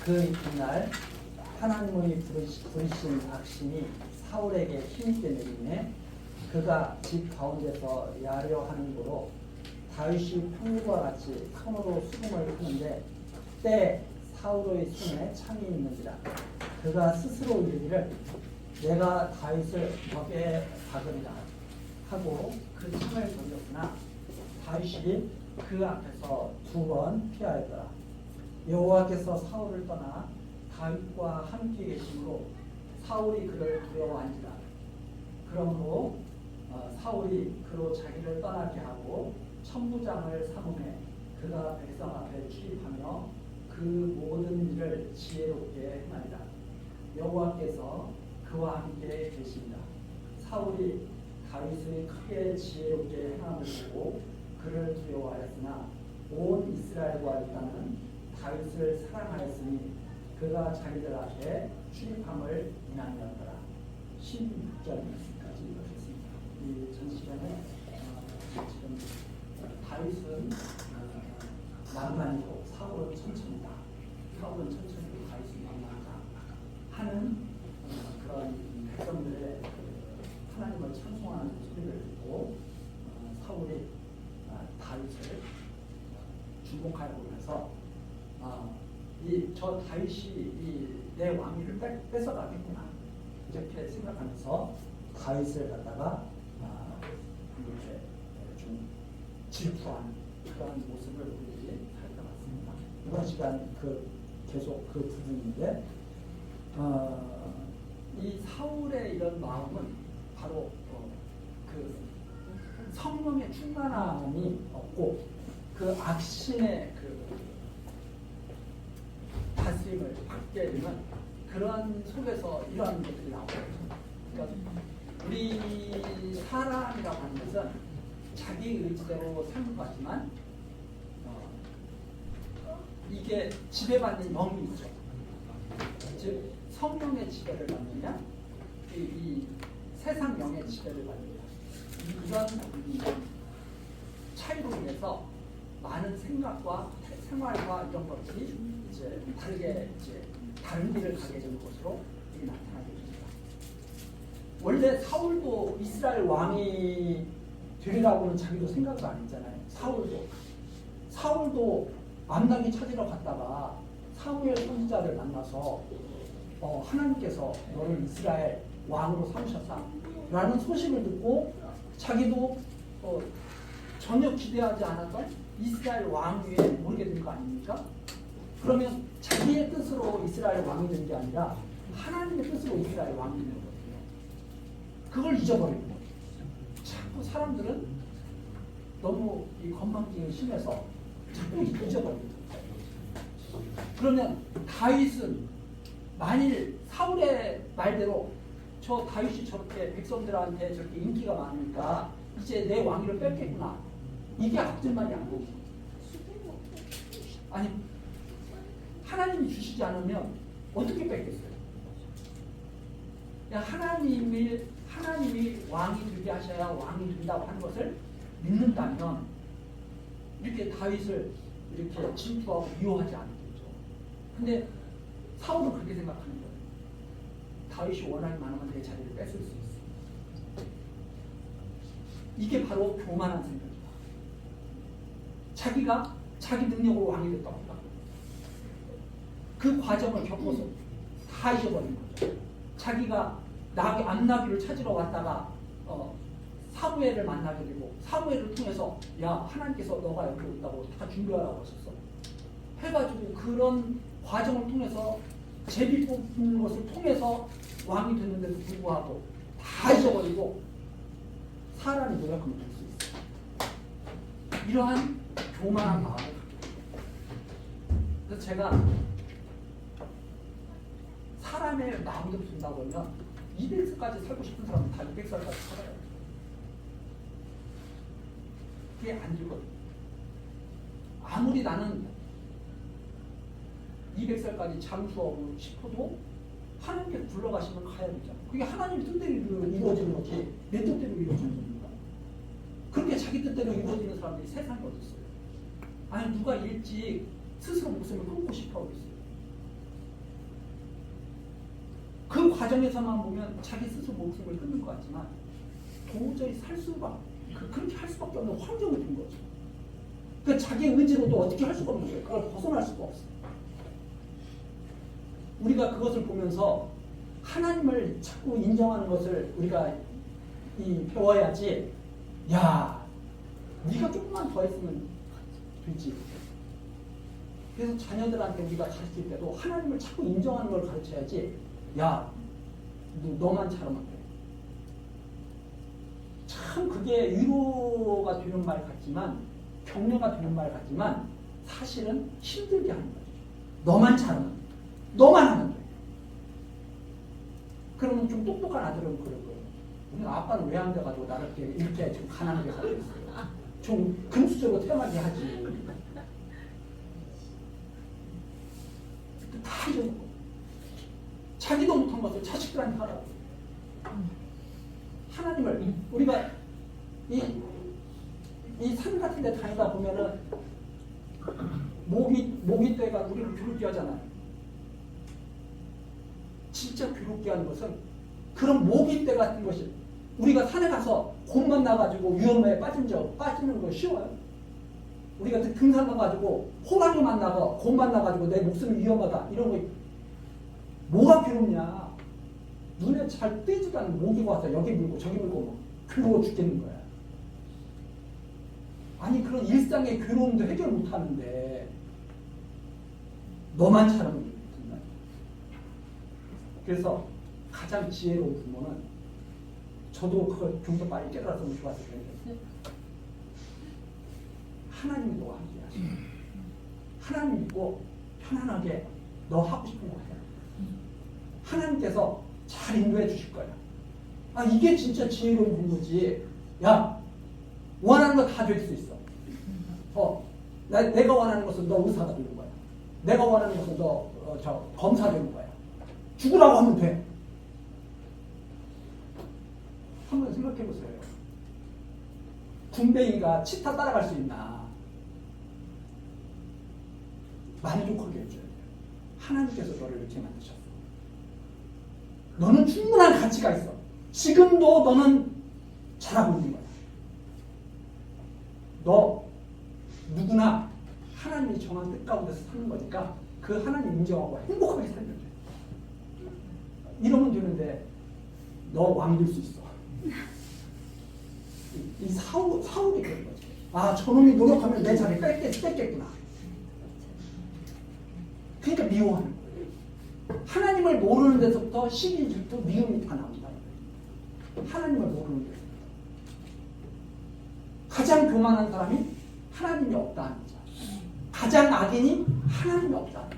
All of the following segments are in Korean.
그 이튿날 하나님의 부르신 악신이 사울에게 힘있게 내리매 그가 집 가운데서 야려 하는 고로 다윗이 평일과 같이 손으로 수금을 하는데 때 사울의 손에 창이 있는지라 그가 스스로 이르기를 내가 다윗을 벽에 박으리라 하고 그 창을 던졌으나 다윗이 그 앞에서 2번 피하였더라. 여호와께서 사울을 떠나 다윗과 함께 계심으로 사울이 그를 두려워한지라. 그러므로 사울이 그로 자기를 떠나게 하고 천부장을 삼음해 그가 백성 앞에 출입하며 그 모든 일을 지혜롭게 행하리라. 여호와께서 그와 함께 계십니다. 사울이 다윗의 크게 지혜롭게 행함을 보고 그를 두려워하였으나 온 이스라엘과 유다는 다윗을 사랑하였으니 그가 자기들 앞에 출입함을 인하였더라. 16절까지 읽었습니다. 이 전 시간에 지금 다윗은 만만이고 사울은 천천히다. 사울은 천천히 다윗은 만만하다 하는 그런 백성들의 하나님을 찬송하는 소리를 듣고 사울이 다윗을 주목하여 보면서 저 다윗이 내 왕위를 뺏어가겠구나 이렇게 생각하면서 다윗을 갖다가 이렇게 좀 질투하는 그런 모습을 우리들이 살펴봤습니다. 이번 시간 계속 그 부분인데 이 사울의 이런 마음은 바로 그 성령의 충만함이 없고 그 악신의 그 다스림을 받게 되면 그런 속에서 이러한 것들이 나오죠. 그러니까 우리 사람이라고 하는 것은 자기 의지대로 사는 거지만 이게 지배받는 영이 있죠. 즉 성령의 지배를 받느냐 이 세상 영의 지배를 받느냐 이런 차이로 인해서 많은 생각과 생활과 이런 것들이 이제 다르게 다른 길을 가게 되는 것으로 이게 나타나게 됩니다. 원래 사울도 이스라엘 왕이 되리라고는 자기도 생각도 안 했잖아요. 사울도 암나기 찾으러 갔다가 사무엘 선지자를 만나서 하나님께서 너를 이스라엘 왕으로 삼으셨다라는 소식을 듣고 자기도 전혀 기대하지 않았던 이스라엘 왕 위에 오르게 된 거 아닙니까? 그러면 자기의 뜻으로 이스라엘 왕이 된 게 아니라 하나님의 뜻으로 이스라엘 왕이 된 거거든요. 그걸 잊어버린 거예요. 자꾸 사람들은 너무 이 건망증이 심해서 자꾸 잊어버린 거예요. 그러면 다윗은 만일 사울의 말대로 저 다윗이 저렇게 백성들한테 저렇게 인기가 많으니까 이제 내 왕위를 뺏겠구나. 이게 악질만이 아니고 아니 하나님이 주시지 않으면 어떻게 뺏겠어요? 하나님이 왕이 되게 하셔야 왕이 된다고 하는 것을 믿는다면 이렇게 다윗을 이렇게 질투하고 미워하지 않겠죠. 근데 사울은 그렇게 생각하는 거예요. 다윗이 원하는 만하면 내 자리를 뺏을 수 있어. 이게 바로 교만한 생각이다. 자기가 자기 능력으로 왕이 됐다고 생각해요. 그 과정을 겪어서 다 잊어버린 거죠. 자기가 암나귀를 찾으러 왔다가 사무엘을 만나게 되고 사무엘을 통해서 야 하나님께서 너가 여기 있다고 다 준비하라고 하셨어. 해가지고 그런 과정을 통해서 제비 뽑는 것을 통해서 왕이 됐는데도 불구하고 다 잊어버리고 사람이 노력하면 될 수 있어요. 이러한 교만한 마음을 갖고 있어요. 그래서 제가 사람의 마음대로 준다고 하면 200살까지 살고 싶은 사람은 다 200살까지 살아요. 그게 안 되거든요. 아무리 나는 200살까지 장수하고 싶어도 하나님께 불러가시면 가야 되잖아요. 그게 하나님 뜻대로 이루어지는 거지 내 뜻대로 이루어지는 겁니까? 그렇게 자기 뜻대로 이루어지는 사람들이 세상에 어디 있어요? 아니 누가 일찍 스스로 목숨을 끊고 싶어 하고 있어요. 과정에서만 보면 자기 스스로 목숨을 끊는 것 같지만 도저히 그렇게 할 수밖에 없는 환경이 된 거죠. 그 자기 의지로도 어떻게 할 수가 없는 거예요. 그걸 벗어날 수가 없어요. 우리가 그것을 보면서 하나님을 자꾸 인정하는 것을 우리가 배워야지. 야, 네가 조금만 더 했으면 되지. 그래서 자녀들한테 우리가 가르칠 때도 하나님을 자꾸 인정하는 걸 가르쳐야지. 야, 너만 잘하면 돼. 참 그게 위로가 되는 말 같지만, 격려가 되는 말 같지만 사실은 힘들게 하는 거죠. 너만 잘하면 돼. 너만 하면 돼. 그러면 좀 똑똑한 아들은 그럴 거예요. 우리 아빠는 왜 안 돼가지고 나를 이렇게 좀 가난하게 살고 있어요. 좀 금수저로 태어나게 하지. 다 해주는 거. 자기도 못한 것을 자식들한테 하라고. 하나님을 우리가 이 산 같은 데 다니다 보면은 모기 떼가 우리를 괴롭게 하잖아요. 진짜 괴롭게 하는 것은 그런 모기 떼 같은 것이 우리가 산에 가서 곰 만나가지고 위험에 빠지는 거 쉬워요? 우리가 등산 가가지고 호랑이 만나고 곰 만나가지고 내 목숨이 위험하다 이런 거 뭐가 괴롭냐? 눈에 잘 띄지도 않는 모기가 와서 여기 물고 저기 물고 괴로워 죽겠는 거야. 아니 그런 일상의 괴로움도 해결 못하는데 너만 잘하면 된다. 그래서 가장 지혜로운 부모는 저도 그걸 좀 더 빨리 깨달았으면 좋았을 텐데 하나님이 너와 함께 하시고 하나님 믿고 편안하게 너 하고 싶은 거 해라. 하나님께서 잘 인도해 주실 거야. 아 이게 진짜 지혜로운 부모지. 야 원하는 거 다 될 수 있어. 내가 원하는 것은 너 의사가 되는 거야. 내가 원하는 것은 너 검사 되는 거야. 죽으라고 하면 돼. 한번 생각해 보세요. 군뱅이가 치타 따라갈 수 있나? 만족하게 해줘야 돼요. 하나님께서 너를 이렇게 만드셨어. 너는 충분한 가치가 있어. 지금도 너는 잘하고 있는 거야. 너 누구나 하나님이 정한 뜻 가운데서 사는 거니까 그 하나님 인정하고 행복하게 살면 돼. 이러면 되는데 너 왕 될 수 있어. 이 사울이 그런 거지. 아 저놈이 노력하면 내 자리 뺏겠구나. 그러니까 미워하는 거예요. 하나님을 모르는 데서부터 시기, 질투, 미움이 다 나온다. 하나님을 모르는 데서 가장 교만한 사람이 하나님이 없다는 자. 가장 악인이 하나님이 없다는 자.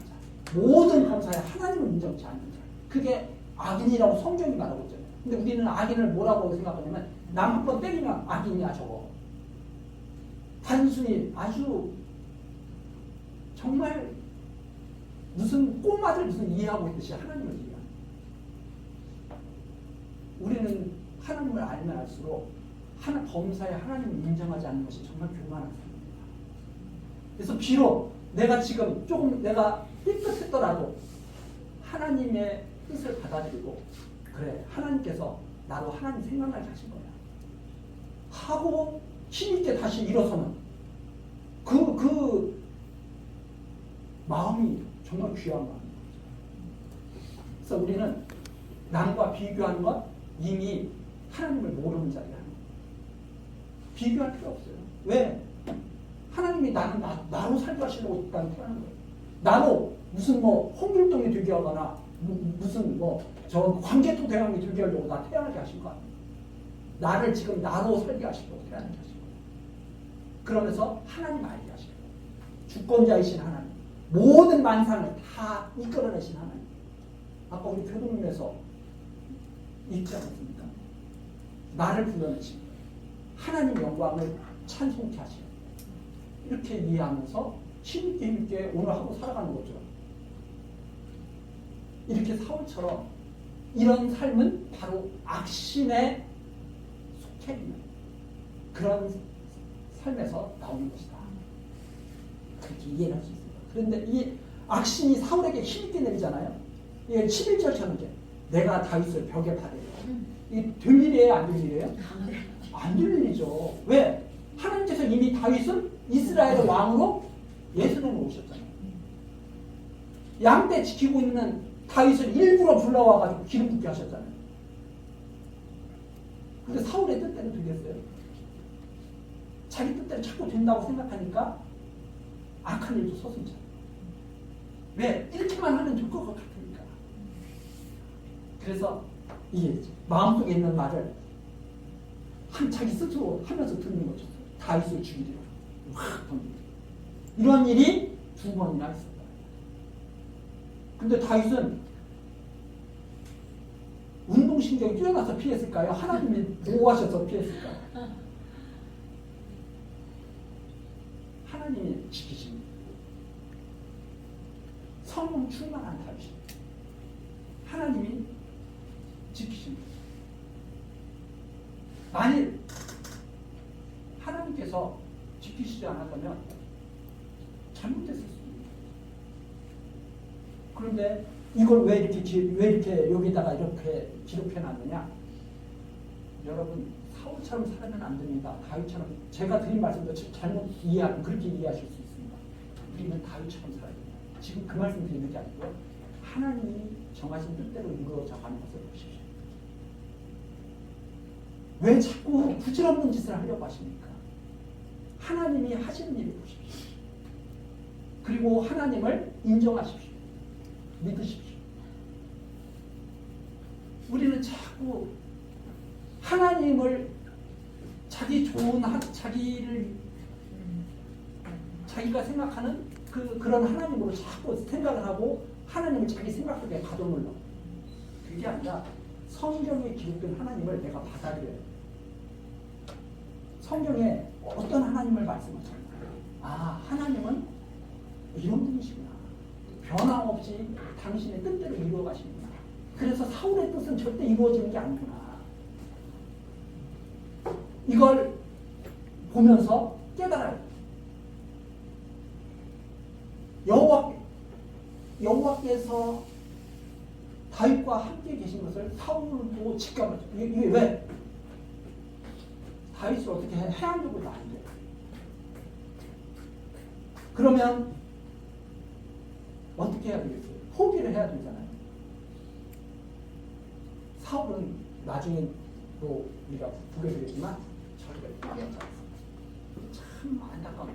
모든 범사에 하나님을 인정치 않는 자. 그게 악인이라고 성경이 말하고 있잖아요. 근데 우리는 악인을 뭐라고 생각하냐면 남 한 번 때리면 악인이야 저거. 단순히 아주 정말 무슨 꼬마들 무슨 이해하고 있듯이 하나님을 이해합니다. 우리는 하나님을 알면 알수록 범사에 하나님을 인정하지 않는 것이 정말 교만한 삶입니다. 그래서 비록 내가 지금 조금 내가 삐끗했더라도 하나님의 뜻을 받아들이고 그래 하나님께서 나로 하나님 생각나게 하신 거야 하고 힘있게 다시 일어서는 그 마음이 정말 귀한 마음입니다. 그래서 우리는 남과 비교하는 것 이미 하나님을 모르는 자리야. 비교할 필요 없어요. 왜? 하나님이 나로 살게 하시려고 일단 태어난 거예요. 나로 무슨 홍길동이 되게 하거나 무슨 저 광개토 대왕이 되게 하려고 나 태어나게 하신 거 아니에요. 나를 지금 나로 살게 하시려고 태어나게 하신 거예요. 그러면서 하나님 알게 하시고 주권자이신 하나님 모든 만상을 다 이끌어내신 하나님. 아까 우리 교동님에서 읽지 않았습니까? 나를 불러내신 거예요. 하나님 영광을 찬송케 하시고 이렇게 이해하면서 힘있게 오늘 하고 살아가는 거죠. 이렇게 사울처럼 이런 삶은 바로 악신에 속해 있는 그런 삶에서 나오는 것이다. 그렇게 이해할 수 있습니다. 그런데 이 악신이 사울에게 힘있게 내리잖아요. 이게 11절처럼 이렇게 내가 다윗을 벽에 받으려. 이게 될 일이에요? 안 될 일이에요? 안 될 일이죠. 왜? 하나님께서 이미 다윗을 이스라엘의 왕으로 예수님을 오셨잖아요. 양떼 지키고 있는 다윗을 일부러 불러와가지고 기름 붓게 하셨잖아요. 근데 사울의 뜻대로 되겠어요? 자기 뜻대로 자꾸 된다고 생각하니까 악한 일도 서슴잖아요. 왜? 이렇게만 하면 좋을 것 같으니까. 그래서 이게 마음속에 있는 말을 자기 스스로 하면서 듣는 거죠. 다윗을 죽이리라. 확 던지고. 이런 일이 2번이나 있었다. 근데 다윗은 운동신경이 뛰어나서 피했을까요? 하나님이 보호하셔서 피했을까요? 하나님이 지키십니다. 성령 충만한 다윗이 하나님이 지키십니다. 만일 하나님께서 지키시지 않았다면 잘못됐을 수 있습니다. 그런데 이걸 왜 이렇게 여기다가 이렇게 기록해 놨느냐? 여러분, 사울처럼 살면 안 됩니다. 다윗처럼. 제가 드린 말씀도 잘못 이해하면 그렇게 이해하실 수 있습니다. 우리는 다윗처럼 살아야 됩니다. 지금 그 말씀 드리는 게 아니고요. 하나님이 정하신 뜻대로 이루어져 가는 것을 보십시오. 왜 자꾸 부질없는 짓을 하려고 하십니까? 하나님이 하시는 일을 보십시오. 그리고 하나님을 인정하십시오. 믿으십시오. 우리는 자꾸 하나님을 자기가 생각하는 그런 하나님으로 자꾸 생각을 하고 하나님을 자기 생각 속에 가둬놓으려. 그게 아니라 성경에 기록된 하나님을 내가 받아들여요. 성경에 어떤 하나님을 말씀하시나요? 아, 하나님은 이런 분이시구나. 변함없이 당신의 뜻대로 이루어 가시는구나. 그래서 사울의 뜻은 절대 이루어지는 게 아니구나. 이걸 보면서 깨달아요. 여호와께서 다윗과 함께 계신 것을 사울도 직감하죠. 이게 왜? 다윗을 어떻게 해하려고도 안 돼요. 그러면 어떻게 해야 되겠어요? 포기를 해야 되잖아요. 사울은 나중에 또 우리가 보게 되겠지만 저희가 포기하지 않습니다. 참 안타까워요.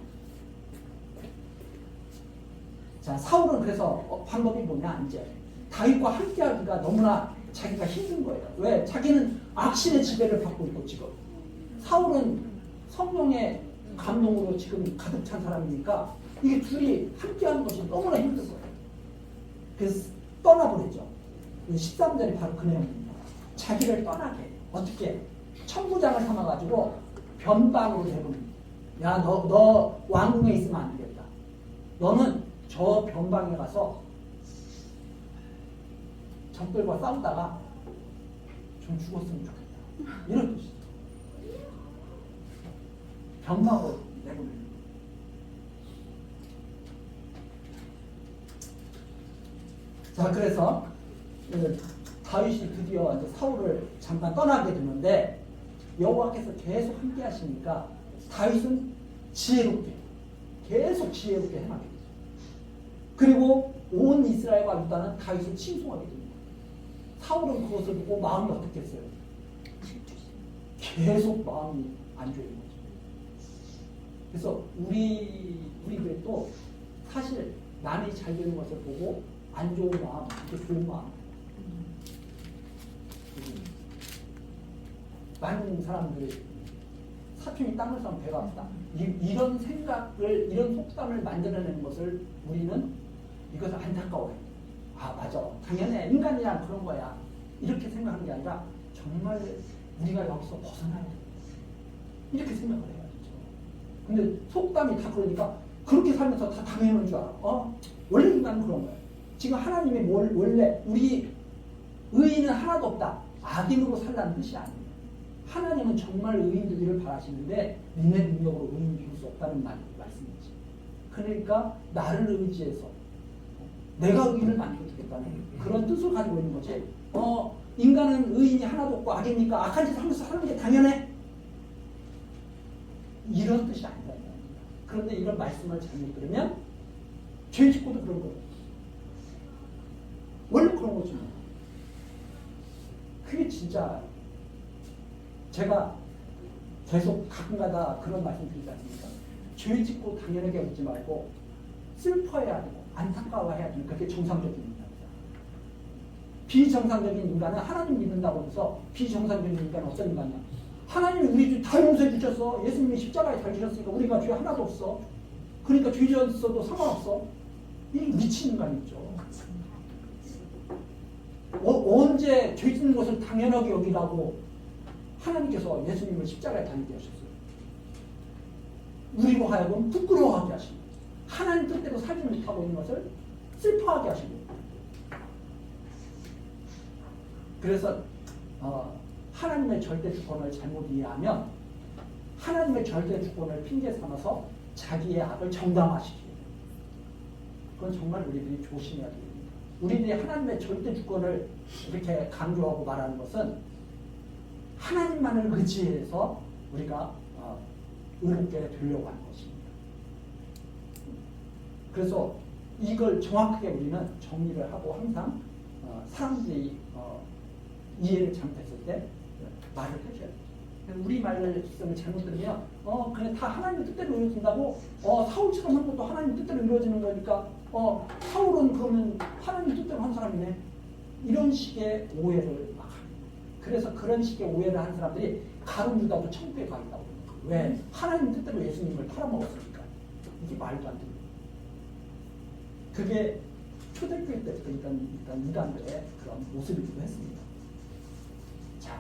자, 사울은 그래서 방법이 뭐냐? 이제 다윗과 함께하기가 너무나 자기가 힘든 거예요. 왜? 자기는 악신의 지배를 받고 있고 지금 사울은 성령의 감동으로 지금 가득 찬 사람이니까 이게 둘이 함께하는 것이 너무나 힘든 거예요. 그래서 떠나버리죠. 13절이 바로 그 내용입니다. 자기를 떠나게 어떻게 천부장을 삼아가지고 변방으로 내보냅니다. 야, 너 왕궁에 있으면 안 되겠다. 너는 저 변방에 가서 적들과 싸우다가 좀 죽었으면 좋겠다. 이런 뜻이죠. 변방으로 내보냅니다. 자, 그래서 다윗이 드디어 이제 사울을 잠깐 떠나게 되는데 여호와께서 계속 함께 하시니까 다윗은 지혜롭게 계속 지혜롭게 행하게 되죠. 그리고 온 이스라엘과 유다는 다윗을 칭송하게 됩니다. 사울은 그것을 보고 마음이 어떻겠어요? 계속 마음이 안 좋은 거죠. 그래서 우리들도 사실 남이 잘 되는 것을 보고 안 좋은 마음, 그게 좋은 마음. 많은 사람들이 사촌이 땅을 사면 배가 아프다. 이런 생각을, 이런 속담을 만들어내는 것을 우리는 이것을 안타까워요. 아, 맞아. 당연해. 인간이란 그런 거야. 이렇게 생각하는 게 아니라 정말 우리가 여기서 벗어나야 돼. 이렇게 생각을 해야죠. 근데 속담이 다 그러니까 그렇게 살면서 다 당연한 줄 알아. 원래 인간은 그런 거야. 지금 하나님이 원래 우리 의인은 하나도 없다. 악인으로 살라는 뜻이 아니에요. 하나님은 정말 의인 되기를 바라시는데 니네 능력으로 의인 되길 수 없다는 말씀이지. 그러니까 나를 의지해서 내가 의인을 만들어주겠다는 그런 뜻을 가지고 있는 거지. 인간은 의인이 하나도 없고 악이니까 악한 짓을 하면서 사는 게 당연해. 이런 뜻이 아니다. 그런데 이런 말씀을 잘못 들으면 죄 짓고도 그런 거예요. 원래 그런 거지. 그게 진짜 제가 계속 가끔가다 그런 말씀 드리지 않습니까? 죄 짓고 당연하게 웃지 말고 슬퍼해야 되고 안타까워해야 되는 그게 정상적인 인간이다. 비정상적인 인간은 하나님 믿는다고 해서 비정상적인 인간은 어떤 인간이야? 하나님이 우리 다 용서해 주셨어. 예수님이 십자가에 달리셨으니까 우리가 죄 하나도 없어. 그러니까 죄 지었어도 상관없어. 이 미친 인간이죠. 언제 죄 짓는 것을 당연하게 여기라고 하나님께서 예수님을 십자가에 달리게 하셨어요. 우리로 하여금 부끄러워하게 하시고 하나님 뜻대로 살지 못하고 있는 것을 슬퍼하게 하시고 그래서 하나님의 절대 주권을 잘못 이해하면 하나님의 절대 주권을 핑계 삼아서 자기의 악을 정당화시키고 그건 정말 우리들이 조심해야 됩니다. 우리들이 하나님의 절대 주권을 이렇게 강조하고 말하는 것은 하나님만을 의지해서 우리가 의롭게 되려고 하는 것입니다. 그래서 이걸 정확하게 우리는 정리를 하고 항상 사람들이 이해를 잘못했을 때 말을 해줘야 돼요. 우리 말씀을 잘못 들으면 그냥 다 하나님의 뜻대로 이루어진다고 사울처럼 한 것도 하나님 뜻대로 이루어지는 거니까 사울은 그러면 하나님 뜻대로 한 사람이네. 이런 식의 오해를 막 합니다. 그래서 그런 식의 오해를 한 사람들이 가룟 유다도 천국에 가 있다고 합니다. 왜? 하나님 뜻대로 예수님을 팔아먹었으니까. 이게 말도 안 됩니다. 그게 초대교회 때부터 일단 이단들의 그런 모습이기도 했습니다. 자,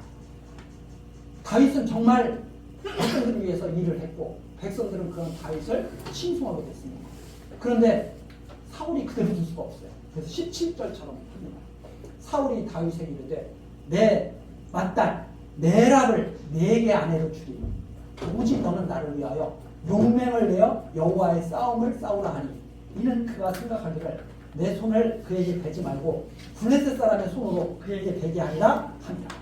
다윗은 정말 백성들을 위해서 일을 했고 백성들은 그런 다윗을 신송하게 됐습니다. 그런데 사울이 그대로 둘 수가 없어요. 그래서 17절처럼 합니다. 사울이 다윗에게 이르되 내 맏딸 메랍을 내게 아내로 주리. 오직 너는 나를 위하여 용맹을 내어 여호와의 싸움을 싸우라 하니 이는 그가 생각하기를 내 손을 그에게 대지 말고 블레셋 사람의 손으로 그에게 대게 하리라 합니다.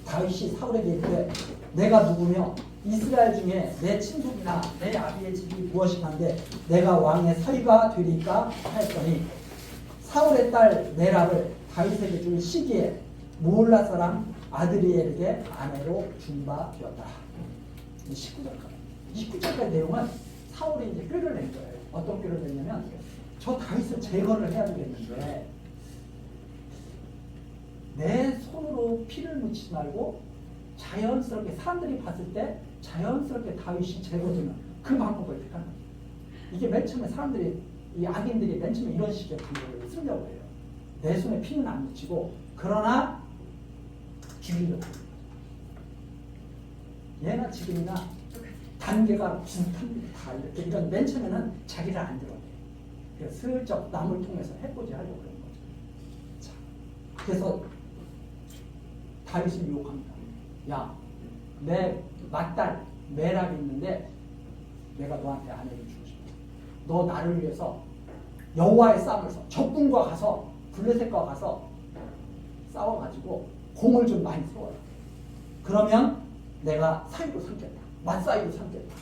다윗이 사울에게 이르되 내가 누구며 이스라엘 중에 내 친족이나 내 아비의 집이 무엇이간데 내가 왕의 사위가 되리까 하였더니 사울의 딸 메랍을 다윗에게 줄 시기에 모올라 사람 아드리엘에게 아내로 준 바 되었다. 19절까지 내용은 사울이 이제 꾀를 낸 거예요. 어떤 꾀를 냈냐면 저 다윗을 제거를 해야 되겠는데 내 손으로 피를 묻히지 말고 자연스럽게 사람들이 봤을 때 자연스럽게 다윗이 제거되는 그 방법을 택한 거예요. 이게 맨 처음에 사람들이 이 악인들이 맨 처음에 이런 식의 방법을 쓰려고 해요. 내 손에 피는 안 묻히고 그러나 죽이려고 해요. 예나 지금이나 단계가 비슷합니다. 다 이렇게 이런 맨 처음에는 자기를 안 들어요. 그래서 슬쩍 남을 통해서 해보지 하려고 그런 거죠. 자, 그래서 다윗이 유혹합니다. 야, 내 맏딸 메랍이 있는데 내가 너한테 아내를 주고 싶어. 너 나를 위해서 여호와의 싸움에서 적군과 가서 블레셋과 가서 싸워가지고 공을 좀 많이 세워라. 그러면 내가 사위로 삼겠다. 맞사위로 삼겠다.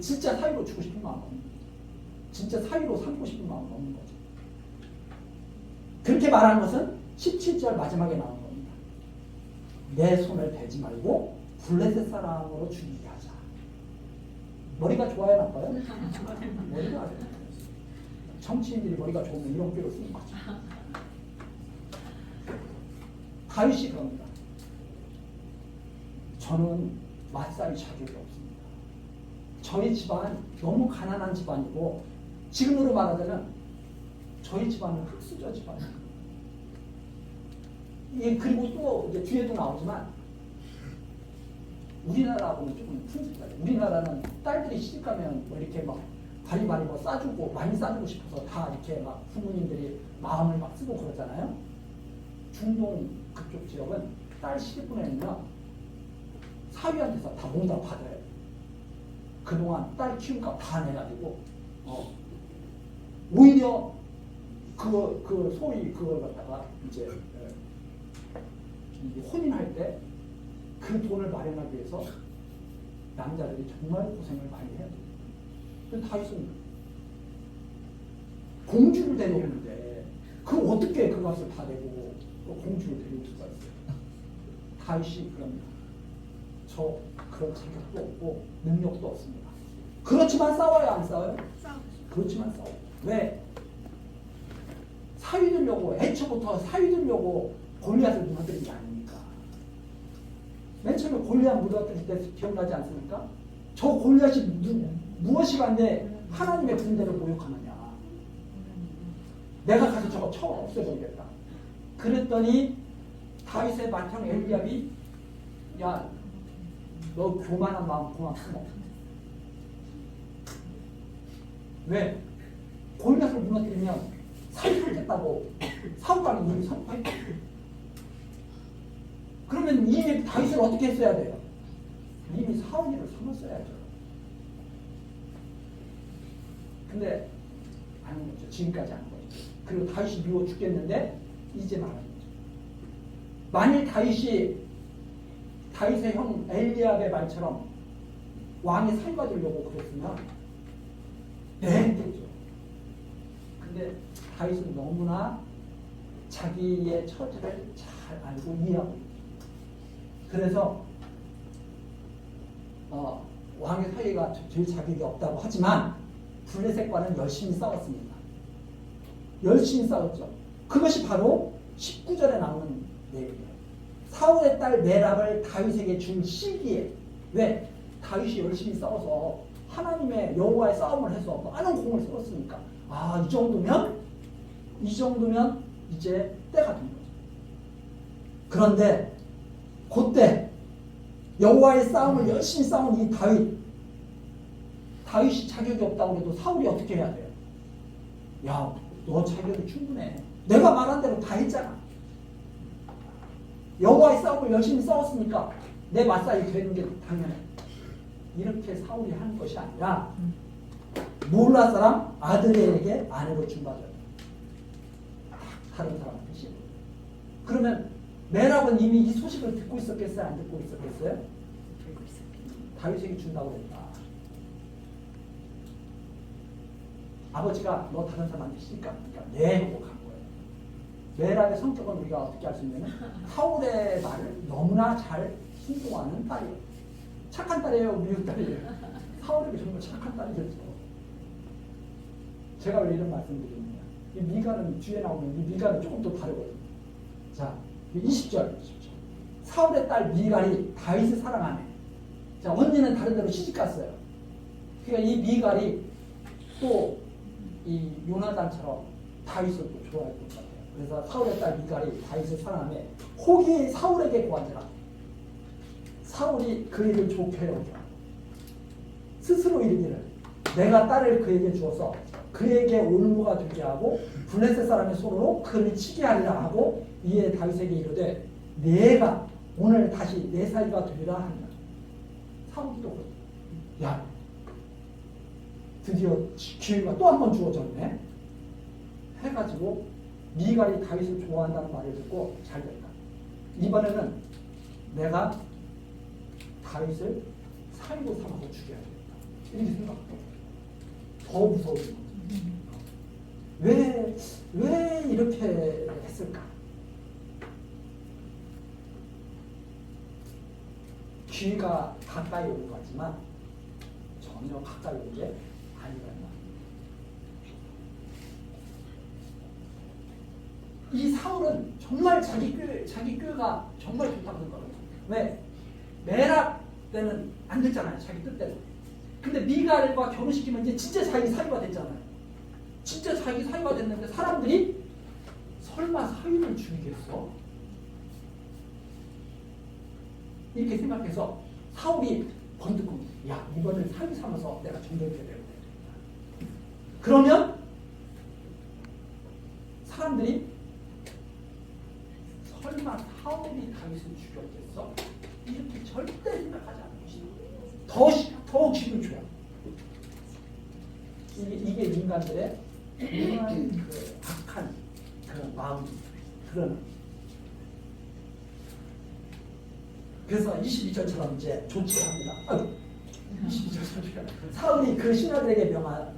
진짜 사위로 주고 싶은 마음은 없는 거죠. 진짜 사위로 삼고 싶은 마음은 없는 거죠. 그렇게 말하는 것은 17절 마지막에 나온 겁니다. 내 손을 대지 말고 블레셋 사람으로 죽이게 하자. 머리가 좋아요, 나빠요? 머리가 아주 정치인들이 머리가 좋으면 이런 꾀로 쓰는 거죠. 다윗이 그럽니다. 저는 맞사위 자격이 없습니다. 저희 집안 너무 가난한 집안이고 지금으로 말하자면 저희 집안은 흙수저 집안이에요. 그리고 또 이제 뒤에도 나오지만 우리나라하고는 조금 풍습이에요. 우리나라는 딸들이 시집가면 뭐 이렇게 막 바리바리 뭐 싸주고 많이 싸주고 싶어서 다 이렇게 막 부모님들이 마음을 막 쓰고 그러잖아요. 중동 그쪽 지역은 딸 시집 보내면 사위한테서 다 몽땅 받아요. 그동안 딸 키움값 다 내가지고 오히려 그 소위 그걸 갖다가 이제 이 혼인할 때 그 돈을 마련하기 위해서 남자들이 정말 고생을 많이 해야 돼요. 근데 다윗은 공주를 데려오는데 그 어떻게 그 값을 다 내고 또 공주를 데려올 수가 있어요? 다윗이 그럽니다. 저 그런 자격도 없고 능력도 없습니다. 그렇지만 싸워요, 안 싸워요? 그렇지만 싸워요. 왜? 사위들려고, 애초부터 사위들려고 골리앗을 무너뜨린 게 아닙니까? 맨 처음에 골리앗 무너뜨릴 때 기억나지 않습니까? 저 골리앗이 무엇이 간데 하나님의 군대를 모욕하느냐. 내가 가서 저거 쳐 없애버리겠다. 그랬더니 다윗의 맏형 엘리압이 야, 너 교만한 마음 그만 품어. 왜? 골리앗을 무너뜨리면 살펴겠다고 사울왕이 이미 선포했다. 그러면 이미 다윗을 어떻게 했어야 돼요? 이미 사울이를 삼았어야죠. 근데 아닌 거죠. 지금까지 안 거죠. 그리고 다윗이 미워 죽겠는데 이제 말하는 거죠. 만일 다윗의 형 엘리압의 말처럼 왕이 살받으려고 그랬으면 네, 됐죠. 근데 다윗은 너무나 자기의 처지를 잘 알고 이해하고 있죠. 그래서 왕의 사위가 될 자격이 없다고 하지만 블레셋과는 열심히 싸웠습니다. 열심히 싸웠죠. 그것이 바로 19절에 나오는 내용이에요. 사울의 딸 메랍을 다윗에게 준 시기에 왜? 다윗이 열심히 싸워서 하나님의 여호와의 싸움을 해서 많은 공을 세웠으니까 이 정도면 이제 때가 된 거죠. 그런데 그때 여호와의 싸움을 열심히 싸운 이 다윗이 자격이 없다고 해도 사울이 어떻게 해야 돼요? 야, 너 자격이 충분해. 내가 말한 대로 다 했잖아. 여호와의 싸움을 열심히 싸웠으니까 내 맞사이 되는 게 당연해. 이렇게 사울이 하는 것이 아니라 몰라 사람 아들에게 아내로 준받아요. 다른 사람한테 씌워. 그러면 메랍은 이미 이 소식을 듣고 있었겠어요? 안 듣고 있었겠어요? 듣고 있었겠죠. 다윗에게 준다고 했다. 아버지가 너 다른 사람한테 시니까 네 하고 간 거예요. 메랍의 성격은 우리가 어떻게 알 수 있냐면 사울의 말을 너무나 잘 순종하는 딸이에요. 착한 딸이에요? 미운 딸이에요? 사울에게 정말 착한 딸이겠죠. 제가 왜 이런 말씀 드리느냐. 이 미가는 뒤에 나오면 이 미가는 조금 더 다르거든요. 자, 20절. 사울의 딸 미갈이 다윗을 사랑하네. 자, 언니는 다른 데로 시집갔어요. 그러니까 이 미갈이 또 이 요나단처럼 다윗을 또 좋아할 것 같아요. 그래서 사울의 딸 미갈이 다윗을 사랑하네. 혹이 사울에게 구하더라. 사울이 그에게 좋게 여기라. 스스로 이르기를 내가 딸을 그에게 주어서 그에게 올무가 되게 하고 블레셋 사람의 손으로 그를 치게 하리라 하고 이에 다윗에게 이르되 내가 오늘 다시 내 사이가 되리라 하니라. 사울이 또 야, 드디어 기회가 또 한 번 주어졌네 해가지고 미갈이 다윗을 좋아한다는 말을 듣고 잘 됐다. 이번에는 내가 다윗을 사위로 삼아서 죽여야겠다. 이렇게 생각해요. 더 무서워진 거죠. 왜 이렇게 했을까? 기회가 가까이 온 것 같지만 전혀 가까이 온 게 아니란 말이에요. 이 사울은 정말 자기 꾀가 정말 좋다고 생각해요. 왜? 메랍 때는 안 됐잖아요. 자기 뜻대로. 근데 미갈과 결혼시키면 이제 진짜 자기 사위가 됐잖아요. 진짜 자기 사위가 됐는데 사람들이 설마 사위를 죽이겠어? 이렇게 생각해서 사울이 번뜩 야, 이번엔 사위 삼아서 내가 정결케 되겠다. 그러면 사람들이 설마 사울이 다윗을 죽였겠어? 이렇게 절대 생각하지 않는 것이다. 더 기분 좋아. 이게 인간들의 정말 그 악한 마음이 드러나. 그래서 22절처럼 이제 조치합니다. 22절 사울이 그 신하들에게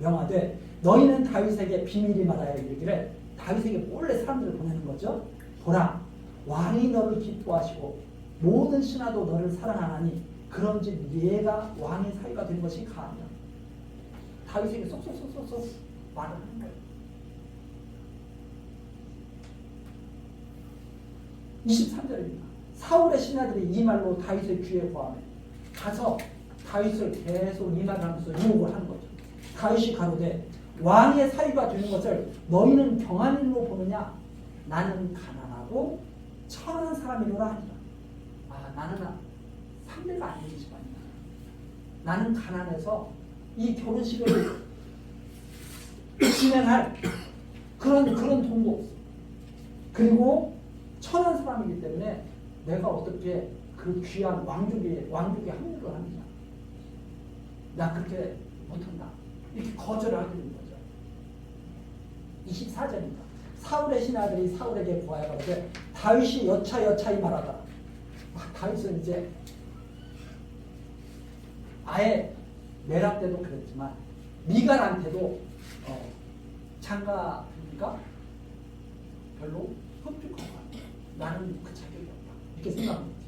명하되 너희는 다윗에게 비밀이 말하여 이르기를 다윗에게 몰래 사람들을 보내는 거죠. 보라 왕이 너를 기뻐하시고 모든 신하도 너를 사랑하나니 그런즉 네가 왕의 사위가 된 것이 가하냐. 다윗에게 쏙쏙쏙쏙 말을 하는 거예요. 23절입니다. 사울의 신하들이 이 말로 다윗의 귀에 고하며 가서 다윗을 계속 이 말을 하면서 유혹을 하는 거죠. 다윗이 가로되 왕의 사위가 되는 것을 너희는 경한 일로 보느냐. 나는 가난하고 천한 사람이노라 하니라. 나는 상대가 안 되는 집안이다. 나는 가난해서 이 결혼식을 진행할 그런 돈도 없어. 그리고 천한 사람이기 때문에 내가 어떻게 그 귀한 왕족의 합류를 하느냐. 나 그렇게 못한다. 이렇게 거절을 하게 된 거죠. 24절입니다. 사울의 신하들이 사울에게 구하여 가로되 다윗이 여차여차히 말하더라. 다윗은 이제 아예 메랍 때도 그랬지만 미갈한테도 장가니까 별로 흡족한 거 아니야. 나는 그 자격이 없다. 이렇게 생각합니다.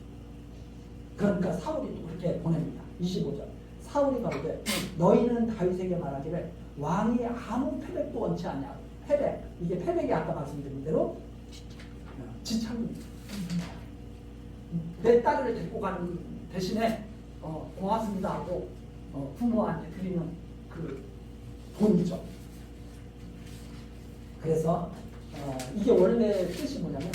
그러니까 사울이 또 그렇게 보냅니다. 25절. 사울이 가로되 너희는 다윗에게 말하기를 왕이 아무 패백도 원치 않냐. 패백. 이게 패백이 아까 말씀드린 대로 지참입니다. 내 딸을 데리고 가는 대신에 고맙습니다 하고 부모한테 드리는 그 돈이죠. 그래서 이게 원래 뜻이 뭐냐면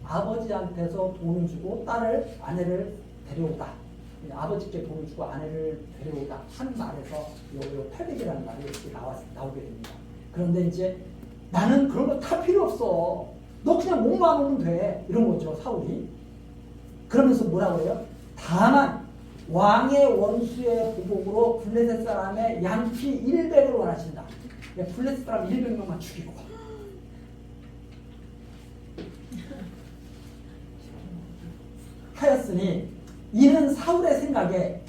아버지한테서 돈을 주고 아내를 데려오다. 아버지께 돈을 주고 아내를 데려오다 하는 말에서 요 패백이라는 말이 이렇게 나오게 됩니다. 그런데 이제 나는 그런 거 다 필요 없어. 너 그냥 몸만 오면 돼. 이런 거죠, 사울이. 그러면서 뭐라고 해요? 다만 왕의 원수의 보복으로 블레셋 사람의 양피 100을 원하신다. 블레셋 사람 100명만 죽이고. 하였으니 이는 사울의 생각에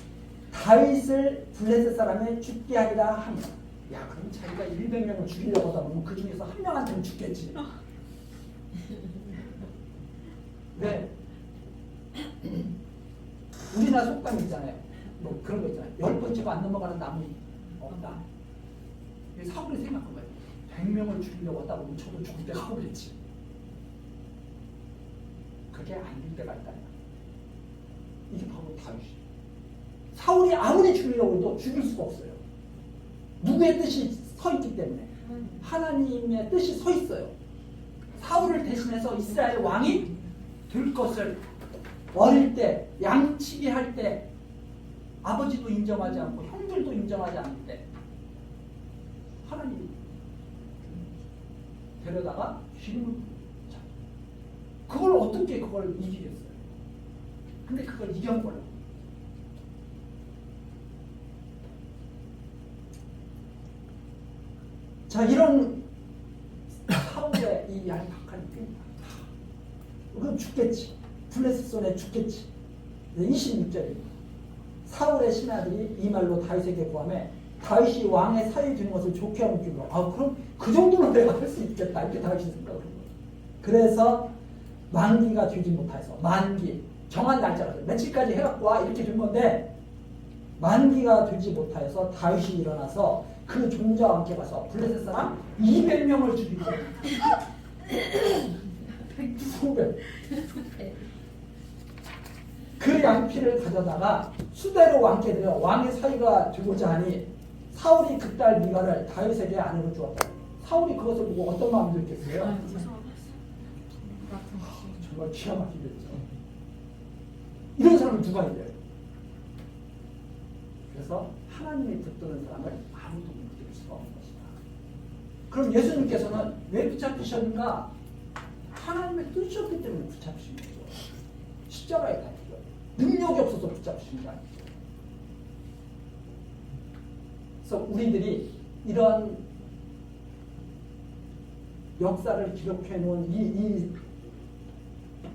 다윗을 블레셋 사람에 죽게 하리라 합니다. 야, 그럼 자기가 100명을 죽이려고 하다 보면 그 중에서 한 명한테는 죽겠지. 네. 우리나라 속담 있잖아요. 뭐 그런 거 있잖아요. 10번째가 안 넘어가는 나무 없다. 사울이 생각한 거예요. 100명을 죽이려고 하다 보면 저도 죽을 때가 오겠지. 그게 아닐 때가 있다. 이게 바로 다윗이. 사울이 아무리 죽이려고 해도 죽일 수가 없어요. 누구의 뜻이 서 있기 때문에. 하나님의 뜻이 서 있어요. 사울을 대신해서 이스라엘 왕이 될 것을 어릴 때 양치기 할 때 아버지도 인정하지 않고 형들도 인정하지 않을 때 하나님이 데려다가 기름을 자, 그걸 어떻게 그걸 이기겠어요? 근데 그걸 이겨버려. 자, 이런 사울의 이 얄팍한 꾀입니다. 그럼 죽겠지. 블레셋 손에 죽겠지. 26절입니다. 사울의 신하들이 이 말로 다윗에게 구하며 다윗이 왕의 사위 되는 것을 좋게 여기고 그럼 그 정도는 내가 할 수 있겠다. 이렇게 다윗이 생각을 한 거예요. 그래서 만기가 되지 못해서 만기 정한 날짜가 며칠까지 해갖고 와 이렇게 된 건데 만기가 되지 못하여서 다윗이 일어나서 그 종자와 함께 가서 블레셋 사람 200명을 죽이고 수백 그 양피를 가져다가 수대로 왕께 드려 왕의 사위가 되고자 하니 사울이 그 딸 미갈을 다윗에게 아내로 주었다. 사울이 그것을 보고 어떤 마음이 들겠어요? 정말 기가 막히겠죠. 이런 사람은 누가 있어요? 그래서 하나님이 붙드는 사람을 아무도 묶을 수가 없는 것이다. 그럼 예수님께서는 왜 붙잡히셨는가? 하나님의 뜻이었기 때문에 붙잡히신 거죠. 십자가에 달려 능력이 없어서 붙잡히신 게 아니죠. 그래서 우리들이 이런 역사를 기록해 놓은 이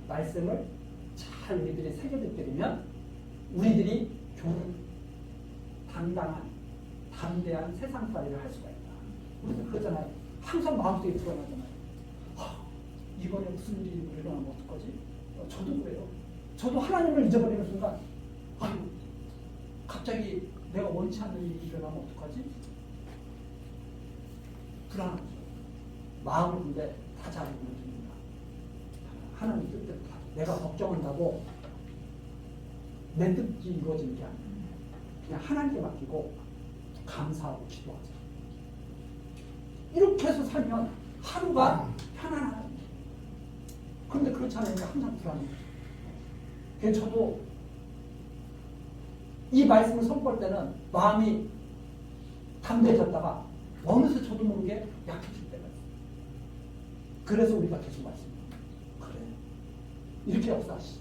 말씀을 잘 우리들이 새겨듣게 되면 우리들이 좀 당당한, 담대한 세상살이를 할 수가 있다. 우리도 그러잖아요. 항상 마음속에 불안하잖아요. 이번에 무슨 일이 일어나면 어떡하지? 저도 그래요. 저도 하나님을 잊어버리는 순간 아유, 갑자기 내가 원치 않는 일이 일어나면 어떡하지? 불안하죠. 마음을 근데 다 잡으면 됩니다. 하나님 뜻대로 다. 내가 걱정한다고 내 뜻이 이루어지는 게 아니에요. 그냥 하나님께 맡기고 감사하고 기도하자. 이렇게 해서 살면 하루가 편안하다. 그런데 그렇지 않으니까 항상 불안해요. 그래서 저도 이 말씀을 선포할 때는 마음이 담대해졌다가 어느새 저도 모르게 약해질 때가 있어요. 그래서 우리가 계속 말씀합니다. 그래, 이렇게 역사하시지.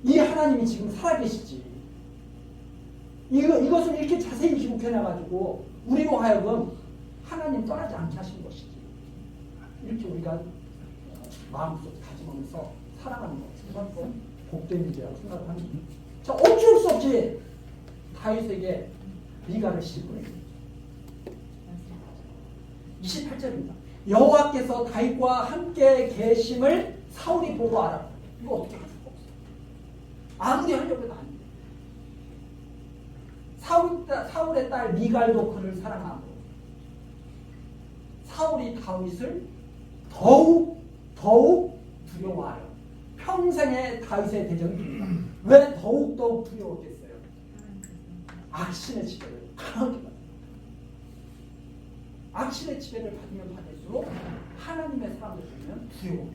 이 하나님이 지금 살아계시지. 이것을 이렇게 자세히 기록해놔가지고 우리로 하여금 하나님 떠나지 않게 하신 것이지. 이렇게 우리가 마음속에 다짐하면서 살아가는 것. 이건 복된 일이라고 생각합니다. 자, 어쩔 수 없이 다윗에게 미가를 시집보내요. 28절입니다. 여호와께서 다윗과 함께 계심을 사울이 보고 알았다. 이거 어떻게 할 수가 없어요. 아무리 하려고 해도 안 돼. 사울의 딸 미갈도 그를 사랑하고 사울이 다윗을 더욱 두려워하여 평생에 다윗의 대적이 됩니다. 왜 더욱 두려웠겠어요? 악신의 지배를 강하게 받아요. 악신의 지배를 받으면 받을수록 하나님의 사람을 보면 두려워해요.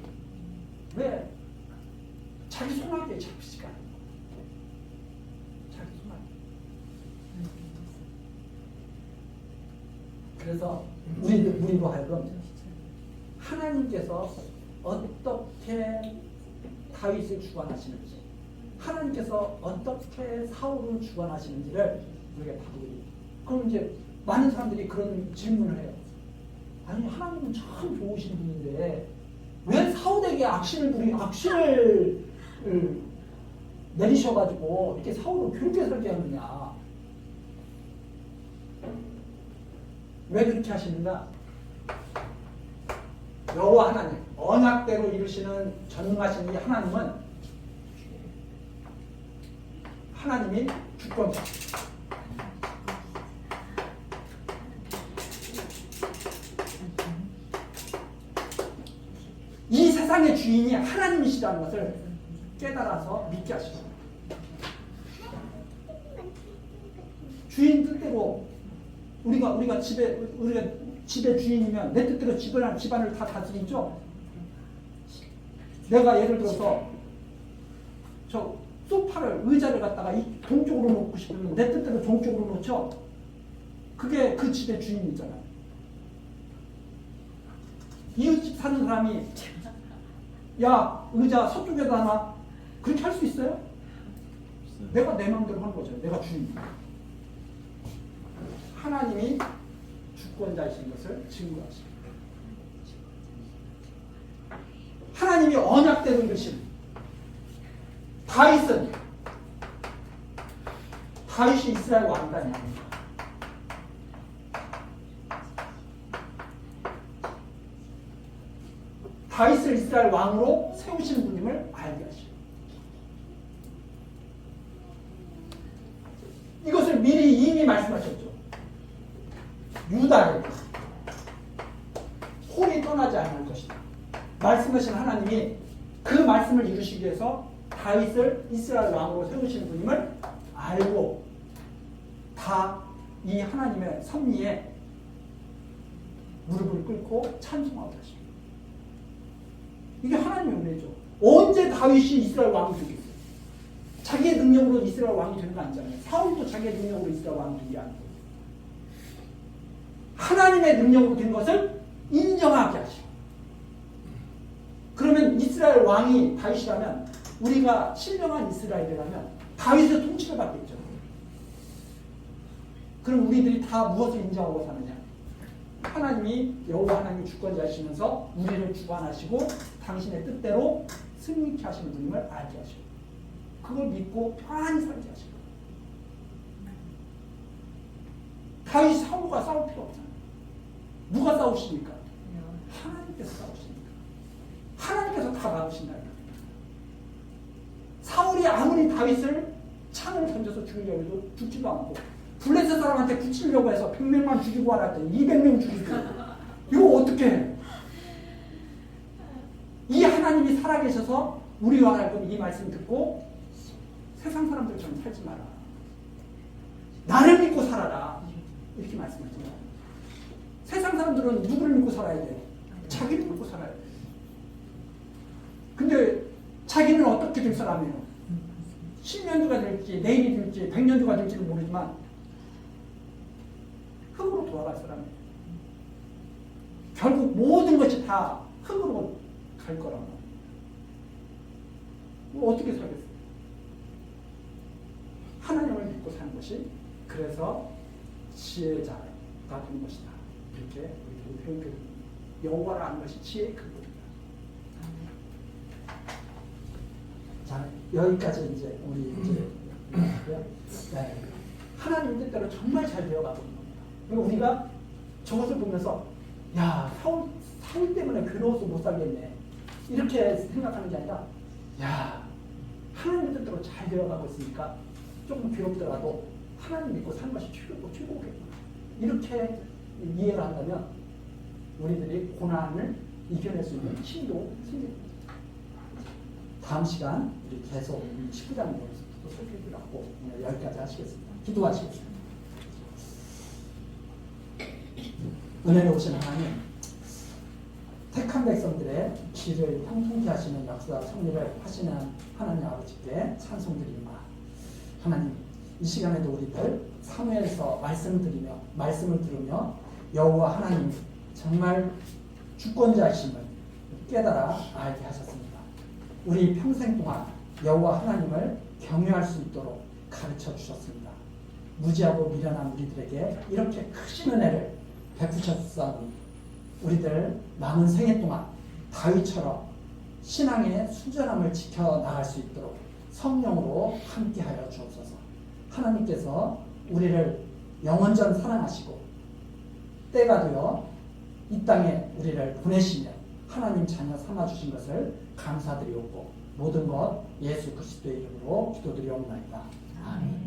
왜? 자기 손아귀에 잡히지가 않아요. 자기 손아귀. 그래서 우리로 하여금 하나님께서 어떻게 다윗을 주관하시는지, 하나님께서 어떻게 사울을 주관하시는지를 우리가 바꾸게 됩니다. 그럼 이제 많은 사람들이 그런 질문을 해요. 아니, 하나님은 참 좋으신 분인데 왜 사울에게 악신을 내리셔가지고 이렇게 사울을 괴롭게 살게 하느냐? 왜 그렇게 하시는가? 여호와 하나님, 언약대로 이루시는 전능하신 이 하나님이 주권자. 이 세상의 주인이 하나님이시라는 것을 깨달아서 믿게 하십니다. 주인 뜻대로 우리가 집의 주인이면 내 뜻대로 집안을 다 다스리죠. 내가 예를 들어서 저 의자를 갖다가 이 동쪽으로 놓고 싶으면 내 뜻대로 동쪽으로 놓죠. 그게 그 집의 주인이잖아요. 이웃집 사는 사람이 야, 의자 서쪽에다 놔. 그렇게 할 수 있어요? 내가 내 마음대로 하는 거죠. 내가 주인이니까. 하나님이 주권자이신 것을 증거하십니다. 하나님이 언약대로 이루신 다윗이 이스라엘 왕이 아닙니다. 다윗을 이스라엘 왕으로 세우시는 분임을 알게 하시고 이것을 미리 이미 말씀하셨죠. 유다에게 홀이 떠나지 않을 것이다. 말씀하신 하나님이 그 말씀을 이루시기 위해서 다윗을 이스라엘 왕으로 세우시는 분임을 알고 다 이 하나님의 섭리에 무릎을 꿇고 찬송하고 하십니다. 이게 하나님의 은혜죠. 언제 다윗이 이스라엘 왕이 되겠어요? 자기의 능력으로 이스라엘 왕이 되는 거 아니잖아요. 사울도 자기의 능력으로 이스라엘 왕이 되는 게 아니고 하나님의 능력으로 된 것을 인정하게 하시고 그러면 이스라엘 왕이 다윗이라면 우리가 신령한 이스라엘이라면 다윗의 통치를 받겠죠. 그럼 우리들이 다 무엇을 인정하고 사느냐? 하나님이 여호와 하나님이 주권자이시면서 우리를 주관하시고 당신의 뜻대로 승리케 하시는 분임을 알게 하시고 그걸 믿고 편안히 살게 하시고 다윗 사울과 싸울 필요 없잖아요. 누가 싸우십니까? 하나님께서 싸우십니까? 하나님께서 다 막으신다니까. 사울이 아무리 다윗을 창을 던져서 죽이려고 해도 죽지도 않고 블레셋 사람한테 붙이려고 해서 100명만 죽이고 와놨더니 200명 죽이고 이거 어떻게 해? 이 하나님이 살아계셔서 우리와 하여금 이 말씀 듣고 세상 사람들처럼 살지 마라. 나를 믿고 살아라. 이렇게 말씀하잖아요. 세상 사람들은 누구를 믿고 살아야 돼? 자기를 믿고 살아야 돼. 근데 자기는 어떻게 될 사람이에요? 10년주가 될지 내일이 될지 100년주가 될지는 모르지만 흙으로 돌아갈 사람이에요. 결국 모든 것이 다 흙으로 갈 거라고. 어떻게 살겠어요? 하나님을 믿고 사는 것이 그래서 지혜자가 되는 것이다. 이렇게 우리들이 표현됩니다. 여호와를 아는 것이 지혜의 근본이다. 자, 여기까지 이제 우리 이제 네. 하나님 뜻대로 정말 잘 되어가고 있는 겁니다. 그리고 우리가 저것을 보면서 야 사울 때문에 괴로워서 못 살겠네 이렇게 생각하는 게 아니라 야 하나님 뜻대로 잘 되어가고 있으니까 조금 괴롭더라도 하나님 믿고 사는 것이 최고겠구나 이렇게 이해를 한다면 우리들이 고난을 이겨낼 수 있는 힘도 생깁니다. 다음 시간 우리 계속 19장으로 또 설교드리고 오늘 여기까지 하시겠습니다. 기도하시겠습니다. 은혜로우신 하나님, 택한 백성들의 길을 형통케 하시는 역사 섭리를 하시는 하나님 아버지께 찬송드립니다. 하나님, 이 시간에도 우리들 사무엘서 말씀을 들으며 여호와 하나님 정말 주권자이심을 깨달아 알게 하셨습니다. 우리 평생 동안 여호와 하나님을 경외할 수 있도록 가르쳐 주셨습니다. 무지하고 미련한 우리들에게 이렇게 크신 은혜를 베푸셨사오니 우리들 남은 생애 동안 다윗처럼 신앙의 순전함을 지켜나갈 수 있도록 성령으로 함께하여 주옵소서. 하나님께서 우리를 영원전 사랑하시고 때가 되어 이 땅에 우리를 보내시며 하나님 자녀 삼아주신 것을 감사드리옵고 모든 것 예수 그리스도의 이름으로 기도드리옵나이다. 아멘.